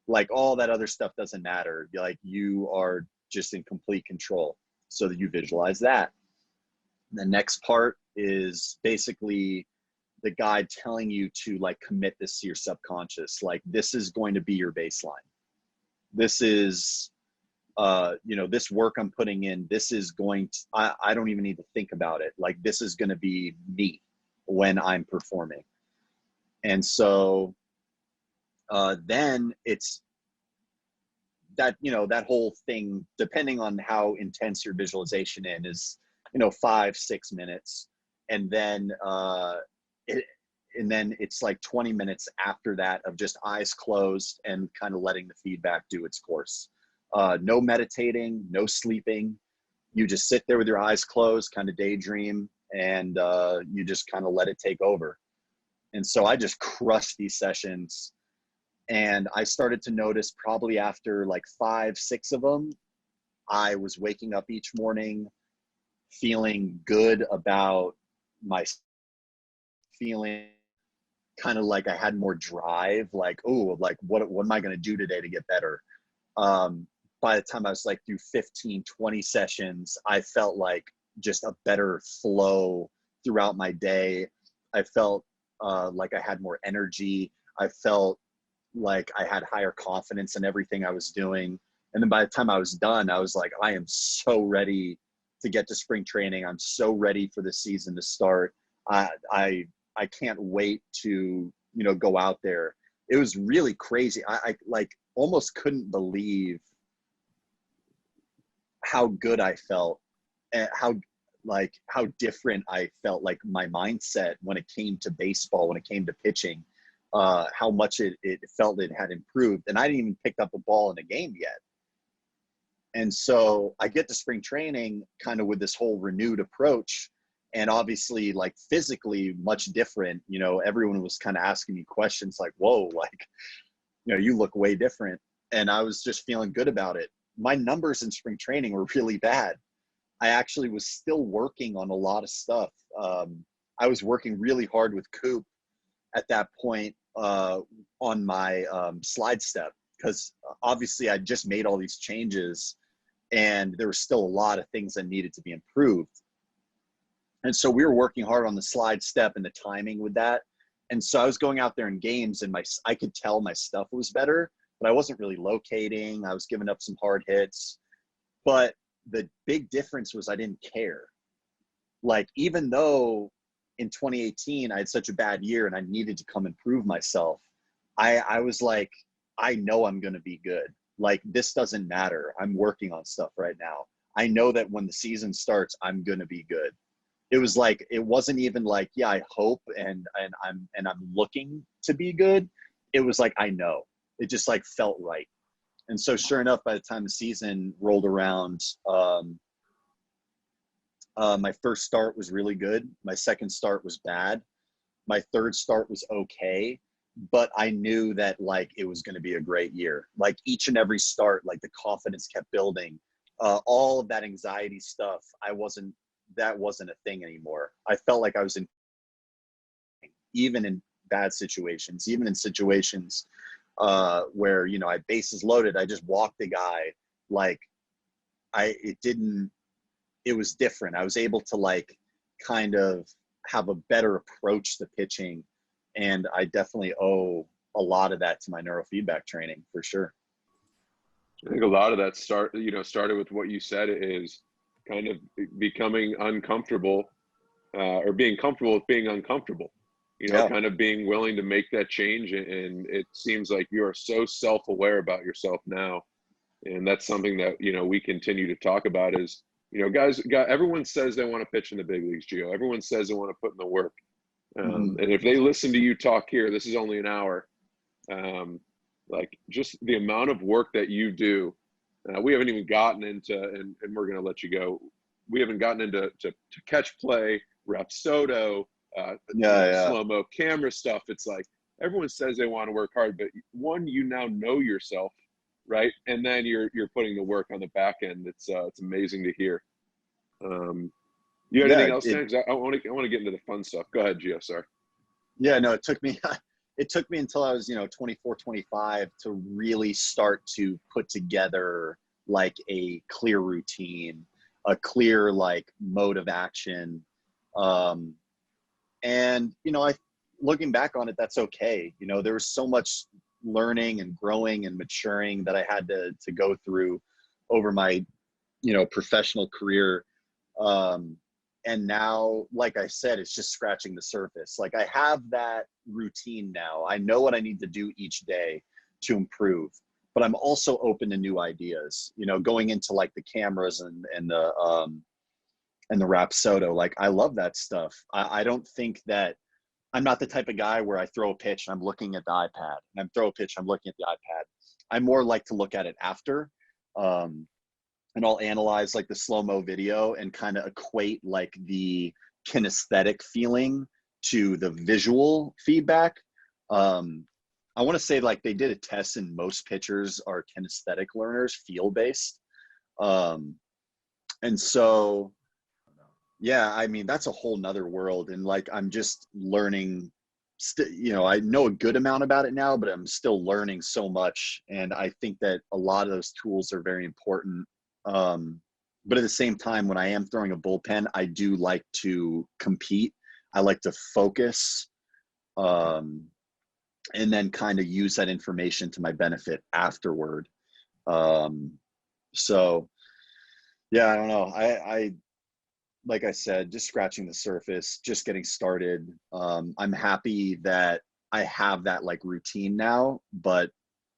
like, all that other stuff doesn't matter. Like, you are just in complete control. So that you visualize that. The next part is basically the guide telling you to like commit this to your subconscious. Like, this is going to be your baseline. This is, this work I'm putting in, this is going to, I don't even need to think about it. Like, this is going to be me when I'm performing. And so then it's that, that whole thing, depending on how intense your visualization is, 5-6 minutes. And then, it's like 20 minutes after that of just eyes closed and kind of letting the feedback do its course. No meditating, no sleeping. You just sit there with your eyes closed, kind of daydream, and you just kind of let it take over. And so I just crushed these sessions. And I started to notice probably after like 5-6 of them, I was waking up each morning feeling good about my feeling, kind of like I had more drive, like, oh, like what am I going to do today to get better? By the time I was like through 15-20 sessions, I felt like just a better flow throughout my day. I felt like I had more energy. I felt like I had higher confidence in everything I was doing. And then by the time I was done, I was like, I am so ready to get to spring training. I'm so ready for the season to start. I can't wait to, go out there. It was really crazy. I like almost couldn't believe how good I felt, and how different I felt, like my mindset when it came to baseball, when it came to pitching, how much it felt it had improved. And I didn't even pick up a ball in a game yet. And so I get to spring training kind of with this whole renewed approach, and obviously like physically much different. Everyone was kind of asking me questions like, whoa, like, you look way different. And I was just feeling good about it. My numbers in spring training were really bad. I actually was still working on a lot of stuff. I was working really hard with Coop at that point on my slide step, because obviously I just made all these changes and there were still a lot of things that needed to be improved. And so we were working hard on the slide step and the timing with that. And so I was going out there in games and I could tell my stuff was better, but I wasn't really locating. I was giving up some hard hits. But the big difference was I didn't care. Like, even though in 2018 I had such a bad year and I needed to come and prove myself, I was like, I know I'm going to be good. Like, this doesn't matter. I'm working on stuff right now. I know that when the season starts, I'm going to be good. It was like, it wasn't even like, yeah, I hope and I'm looking to be good. It was like, I know. It just like felt right. And so sure enough, by the time the season rolled around, my first start was really good. My second start was bad. My third start was okay, but I knew that like it was going to be a great year. Like each and every start, like the confidence kept building. All of that anxiety stuff, that wasn't a thing anymore. I felt like I was in, even in bad situations, even in situations where, you know, I bases loaded, I just walked the guy. Like it was different. I was able to like kind of have a better approach to pitching. And I definitely owe a lot of that to my neurofeedback training for sure. I think a lot of that started with what you said, is kind of becoming uncomfortable or being comfortable with being uncomfortable, Yeah. kind of being willing to make that change. And it seems like you are so self-aware about yourself now. And that's something that, we continue to talk about is, guys, everyone says they want to pitch in the big leagues, Gio. Everyone says they want to put in the work. And if they listen to you talk here, this is only an hour. Like just the amount of work that you do, we haven't even gotten into, and we're going to let you go. We haven't gotten into to catch play, Rapsodo, slow-mo camera stuff. It's like everyone says they want to work hard, but one, you now know yourself, right? And then you're putting the work on the back end. It's amazing to hear. You had anything else, Sam? Because I want to get into the fun stuff. Go ahead, Gio. Sorry. Yeah, no, it took me until I was, 24, 25 to really start to put together like a clear routine, a clear like mode of action. And, looking back on it, that's okay. There was so much learning and growing and maturing that I had to go through over my, professional career. And now, like I said, it's just scratching the surface. Like I have that routine now. I know what I need to do each day to improve, but I'm also open to new ideas, going into like the cameras and the Rapsodo. Like I love that stuff. I don't think that I'm not the type of guy where I throw a pitch and I'm looking at the iPad, and I'm looking at the iPad. I more like to look at it after. And I'll analyze like the slow-mo video and kind of equate like the kinesthetic feeling to the visual feedback. I want to say like they did a test and most pitchers are kinesthetic learners, feel-based. And so, yeah, I mean, that's a whole nother world. And like, I'm just learning, I know a good amount about it now, but I'm still learning so much. And I think that a lot of those tools are very important. But at the same time, when I am throwing a bullpen, I do like to compete. I like to focus, and then kind of use that information to my benefit afterward. So yeah, I don't know. I like I said, just scratching the surface, just getting started. I'm happy that I have that like routine now, but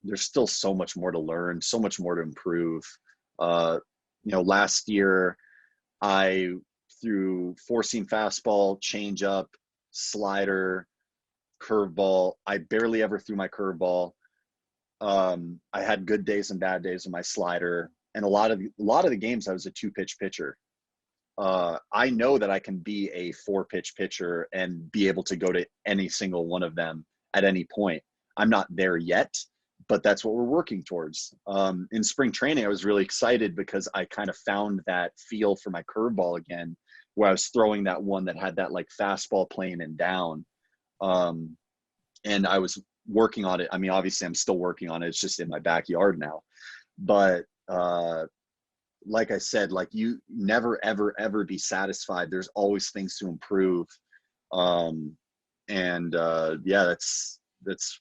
there's still so much more to learn, so much more to improve. Last year I threw 4-seam fastball, changeup, slider, curveball. I barely ever threw my curveball. I had good days and bad days with my slider, and a lot of the games I was a 2-pitch pitcher. I know that I can be a 4-pitch pitcher and be able to go to any single one of them at any point. I'm not there yet, but that's what we're working towards. In spring training, I was really excited because I kind of found that feel for my curveball again, where I was throwing that one that had that like fastball plane and down. And I was working on it. I mean, obviously I'm still working on it. It's just in my backyard now. But like I said, like you never, ever, ever be satisfied. There's always things to improve. Yeah, that's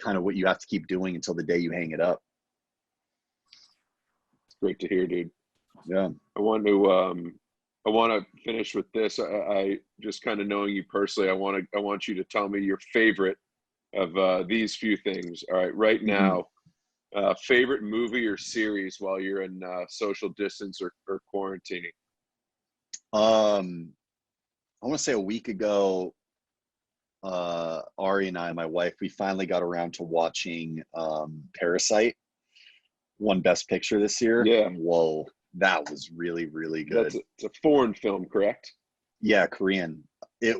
kind of what you have to keep doing until the day you hang it up. It's great to hear, dude. Yeah. I want to finish with this. I just kind of knowing you personally, I want you to tell me your favorite of these few things. All right. Right now, Favorite movie or series while you're in social distance or quarantining? I want to say a week ago, Ari and I, my wife, we finally got around to watching Parasite, won Best Picture this year. Yeah. Whoa, that was really, really good. It's a foreign film, correct? Yeah, Korean. I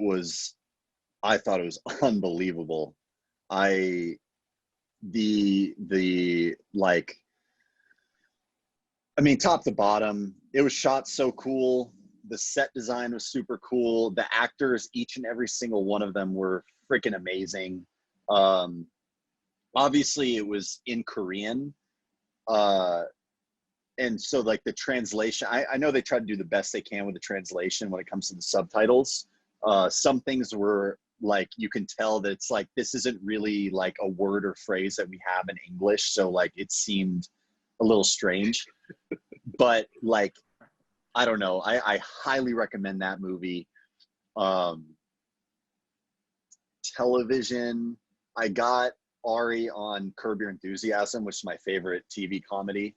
thought it was unbelievable. Top to bottom, it was shot so cool. The set design was super cool. The actors, each and every single one of them were freaking amazing. Obviously it was in Korean. And so like the translation, I know they try to do the best they can with the translation when it comes to the subtitles. Some things were like, you can tell that it's like, this isn't really like a word or phrase that we have in English. So like, it seemed a little strange, but like, I don't know. I highly recommend that movie. Television, I got Ari on Curb Your Enthusiasm, which is my favorite TV comedy.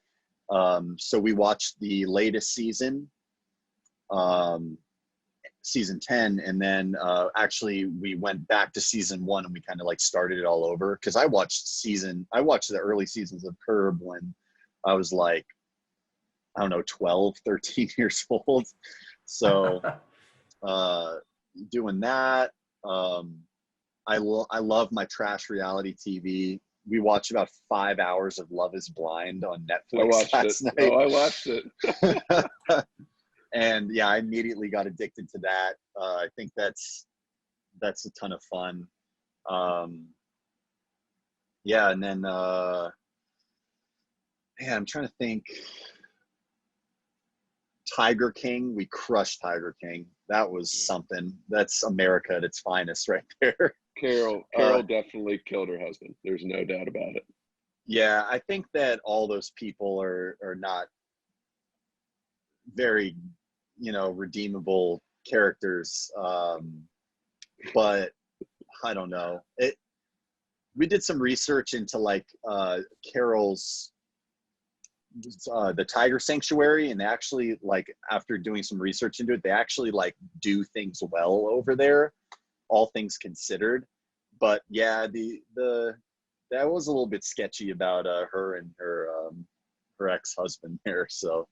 So we watched the latest season, season 10, and then actually we went back to season 1 and we kind of like started it all over, because I watched the early seasons of Curb when I was like, I don't know, 12, 13 years old. So doing that. I love my trash reality TV. We watched about 5 hours of Love is Blind on Netflix last night. Oh, I watched it. And yeah, I immediately got addicted to that. I think that's a ton of fun. Yeah, and then I'm trying to think. Tiger King, we crushed Tiger King. That was something. That's America at its finest right there. Carol definitely killed her husband. There's no doubt about it. Yeah, I think that all those people are not very, redeemable characters. But I don't know. We did some research into like Carol's the Tiger Sanctuary, and they actually, like, after doing some research into it, they actually like do things well over there, all things considered. But yeah, that was a little bit sketchy about her and her ex-husband there. So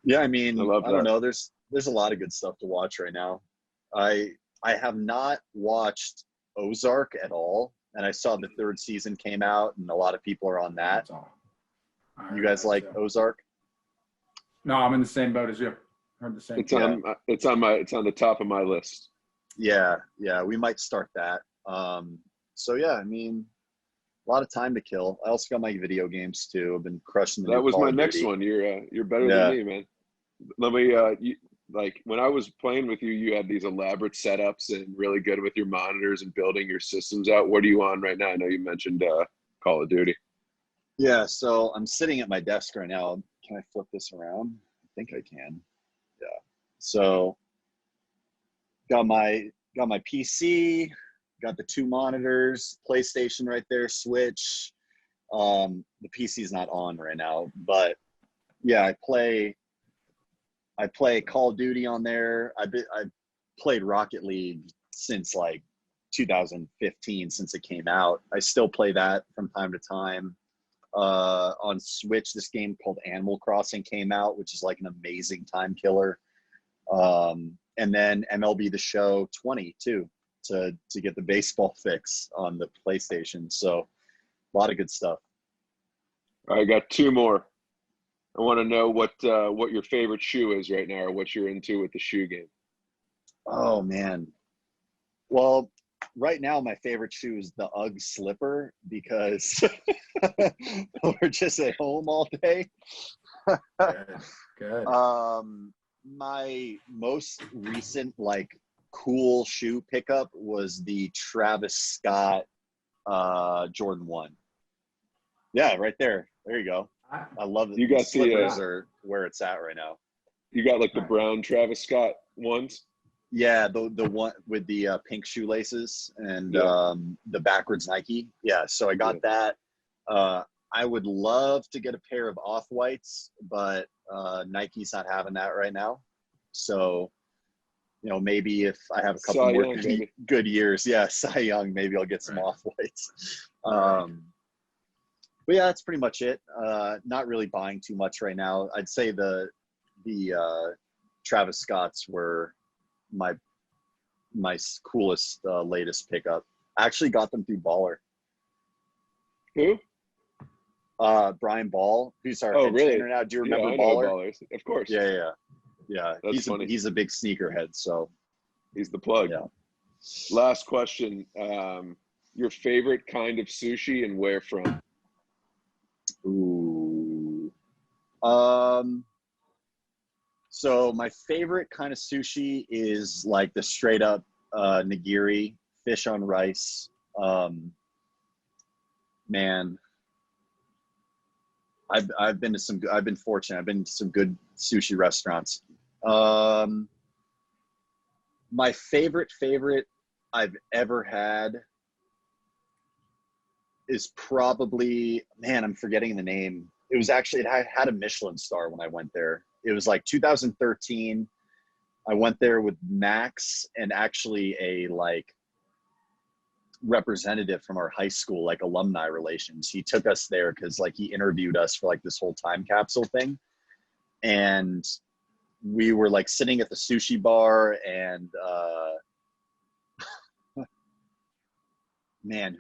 yeah, I don't know, there's a lot of good stuff to watch right now. I have not watched Ozark at all, and I saw the 3rd season came out and a lot of people are on that. You guys like Ozark? No, I'm in the same boat as you. Heard the same. It's on the top of my list. Yeah, we might start that. So yeah, a lot of time to kill. I also got my video games too. I've been crushing the That was my Call of next Duty. one. You're better than me, man. Let me like when I was playing with you, you had these elaborate setups and really good with your monitors and building your systems out. What are you on right now? I know you mentioned Call of Duty. Yeah, so I'm sitting at my desk right now. Can I flip this around? I think I can. Yeah. So got my PC, got the 2 monitors, PlayStation right there, Switch. The PC's not on right now, but yeah, I play Call of Duty on there. I played Rocket League since like 2015, since it came out. I still play that from time to time. On Switch, this game called Animal Crossing came out, which is like an amazing time killer. And then MLB The Show 20 too, to get the baseball fix on the PlayStation. So a lot of good stuff. All right, I got 2 more. I want to know what your favorite shoe is right now, or what you're into with the shoe game. Oh man. Well, right now my favorite shoe is the UGG slipper, because we're just at home all day. Good. My most recent like cool shoe pickup was the Travis Scott Jordan 1. Yeah, right there. There you go. I love it. You got slippers are where it's at right now. You got like the brown Travis Scott ones? Yeah, the one with the pink shoelaces and the backwards Nike. Yeah, so I got that. I would love to get a pair of Off-Whites, but Nike's not having that right now. So, you know, maybe if I have a couple Cy more Young, good years, yeah, Cy Young, maybe I'll get some Off-Whites. But yeah, that's pretty much it. Not really buying too much right now. I'd say the Travis Scotts were my coolest latest pickup. I actually got them through Baller. Who? Brian Ball, who's our Oh, head really? trainer now. Do you remember I know Baller? Ballers. Of course. Yeah. That's funny. He's a big sneakerhead, so He's the plug. yeah. Last question. Your favorite kind of sushi and where from? Ooh. So my favorite kind of sushi is like the straight up nigiri, fish on rice. Man, I've been fortunate. I've been to some good sushi restaurants. My favorite I've ever had is probably, man, I'm forgetting the name. It was actually, it had a Michelin star when I went there. It was like 2013. I went there with Max and actually a like representative from our high school, like alumni relations. He took us there because like he interviewed us for like this whole time capsule thing. And we were like sitting at the sushi bar and man,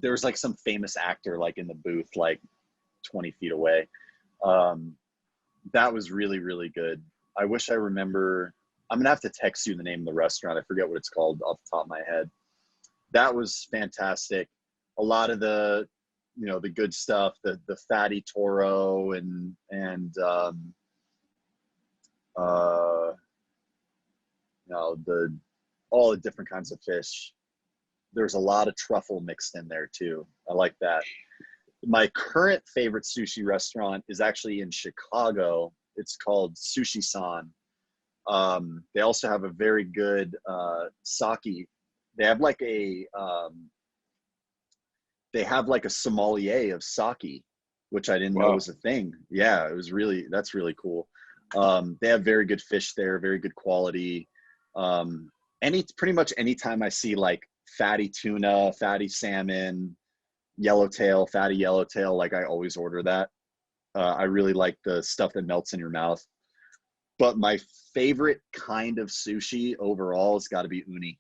there was like some famous actor like in the booth, like 20 feet away. That was really, really good. I wish I remember. I'm gonna have to text you the name of the restaurant. I forget what it's called off the top of my head. That was fantastic. A lot of the, you know, the good stuff, the fatty toro and you know, all the different kinds of fish. There's a lot of truffle mixed in there too. I like that. My current favorite sushi restaurant is actually in Chicago. It's called Sushi San. They also have a very good sake. They have like a sommelier of sake, which I didn't know was a thing. Yeah, that's really cool. They have very good fish there, very good quality. Pretty much anytime I see like fatty tuna, fatty salmon, fatty yellowtail, like I always order that. I really like the stuff that melts in your mouth. But my favorite kind of sushi overall has got to be uni.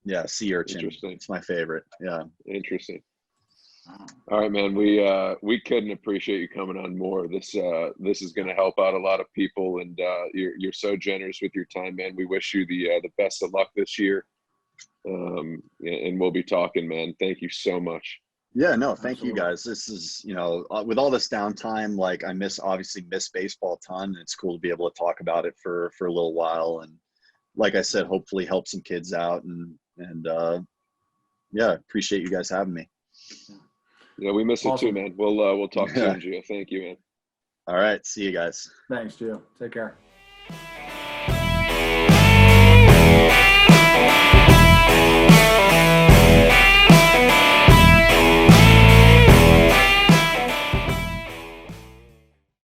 Yeah, sea urchin. Interesting. It's my favorite. Yeah. Interesting. All right, man. We couldn't appreciate you coming on more. This is going to help out a lot of people, and you're so generous with your time, man. We wish you the best of luck this year. And we'll be talking, man. Thank you so much. Yeah, no, thank you guys. This is, you know, with all this downtime, like I obviously miss baseball a ton. And it's cool to be able to talk about it for a little while. And like I said, hopefully help some kids out and yeah, appreciate you guys having me. Yeah, we miss it too, man. We'll talk soon, Gio. Thank you, man. All right. See you guys. Thanks, Gio. Take care.